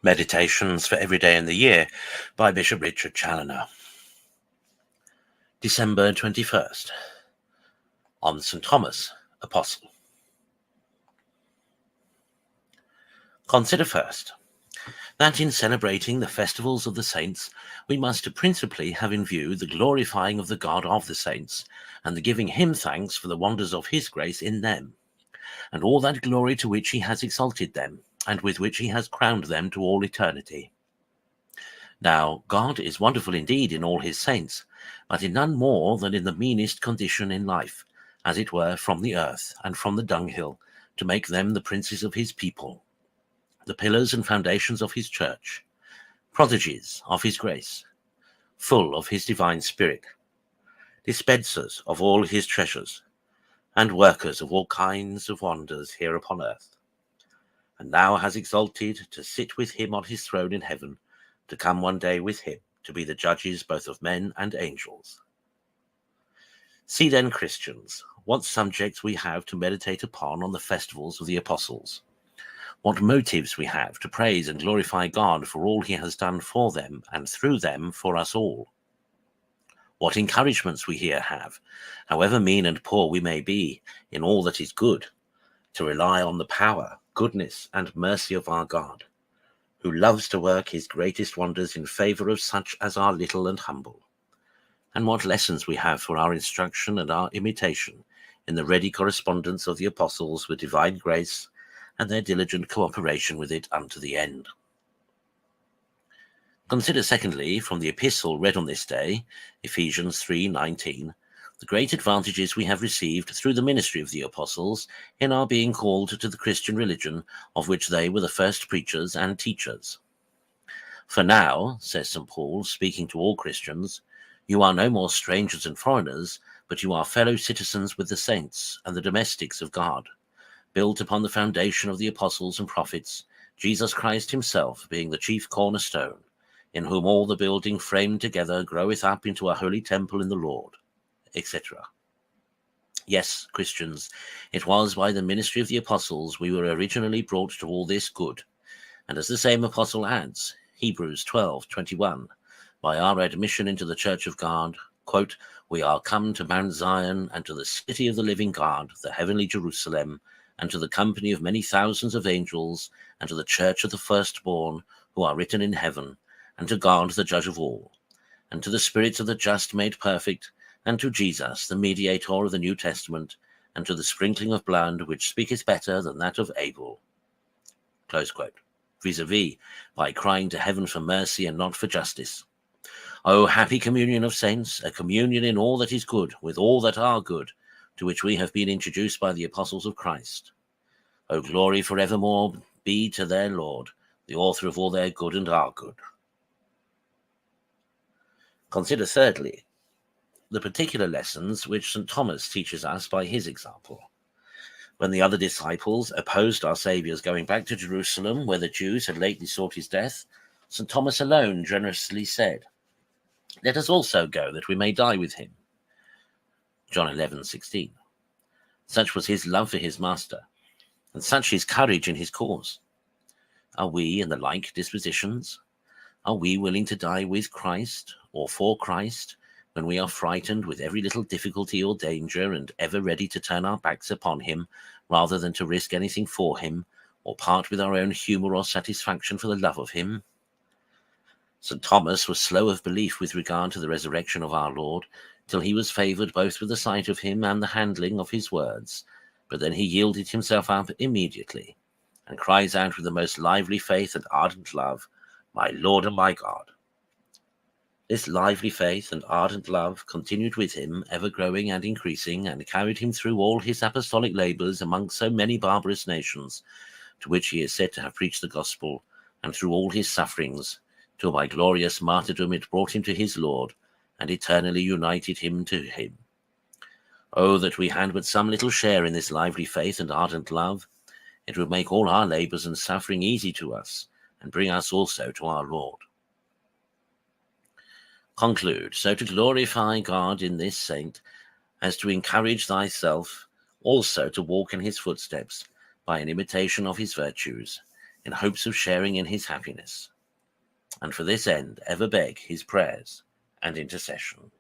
Meditations for Every Day in the Year by Bishop Richard Challoner. December 21st. On St. Thomas, Apostle. Consider first that in celebrating the festivals of the saints, we must principally have in view the glorifying of the God of the saints, and the giving him thanks for the wonders of his grace in them, and all that glory to which he has exalted them, and with which he has crowned them to all eternity. Now, God is wonderful indeed in all his saints, but in none more than in the meanest condition in life, as it were from the earth and from the dunghill, to make them the princes of his people, the pillars and foundations of his church, prodigies of his grace, full of his divine spirit, dispensers of all his treasures, and workers of all kinds of wonders here upon earth, and now has exalted to sit with him on his throne in heaven, to come one day with him, to be the judges both of men and angels. See then, Christians, what subjects we have to meditate upon on the festivals of the apostles, what motives we have to praise and glorify God for all he has done for them and through them for us all, what encouragements we here have, however mean and poor we may be, in all that is good, to rely on the power, goodness, and mercy of our God, who loves to work his greatest wonders in favor of such as are little and humble, and what lessons we have for our instruction and our imitation in the ready correspondence of the apostles with divine grace and their diligent cooperation with it unto the end. Consider secondly, from the epistle read on this day, Ephesians 3:19, the great advantages we have received through the ministry of the apostles in our being called to the Christian religion, of which they were the first preachers and teachers. For now, says St. Paul, speaking to all Christians, you are no more strangers and foreigners, but you are fellow citizens with the saints and the domestics of God, built upon the foundation of the apostles and prophets, Jesus Christ himself being the chief cornerstone, in whom all the building framed together groweth up into a holy temple in the Lord, etc. Yes, Christians, it was by the ministry of the apostles we were originally brought to all this good, and as the same apostle adds, Hebrews 12:21, by our admission into the church of God, quote, we are come to Mount Zion, and to the city of the living God, the heavenly Jerusalem, and to the company of many thousands of angels, and to the church of the firstborn, who are written in heaven, and to God the judge of all, and to the spirits of the just made perfect, and to Jesus, the mediator of the New Testament, and to the sprinkling of blood, which speaketh better than that of Abel. Close quote. Vis-a-vis, by crying to heaven for mercy and not for justice. O happy communion of saints, a communion in all that is good, with all that are good, to which we have been introduced by the apostles of Christ. O glory for evermore be to their Lord, the author of all their good and our good. Consider thirdly, the particular lessons which St. Thomas teaches us by his example. When the other disciples opposed our Saviour's going back to Jerusalem, where the Jews had lately sought his death, St. Thomas alone generously said, let us also go, that we may die with him. John 11:16. Such was his love for his master, and such his courage in his cause. Are we in the like dispositions? Are we willing to die with Christ, or for Christ, when we are frightened with every little difficulty or danger, and ever ready to turn our backs upon him, rather than to risk anything for him, or part with our own humour or satisfaction for the love of him? St. Thomas was slow of belief with regard to the resurrection of our Lord, till he was favoured both with the sight of him and the handling of his words, but then he yielded himself up immediately, and cries out with the most lively faith and ardent love, my Lord and my God. This lively faith and ardent love continued with him, ever growing and increasing, and carried him through all his apostolic labours among so many barbarous nations, to which he is said to have preached the gospel, and through all his sufferings, till by glorious martyrdom it brought him to his Lord, and eternally united him to him. Oh, that we had but some little share in this lively faith and ardent love! It would make all our labours and suffering easy to us, and bring us also to our Lord. Conclude, so to glorify God in this saint, as to encourage thyself also to walk in his footsteps by an imitation of his virtues, in hopes of sharing in his happiness. And for this end ever beg his prayers and intercession.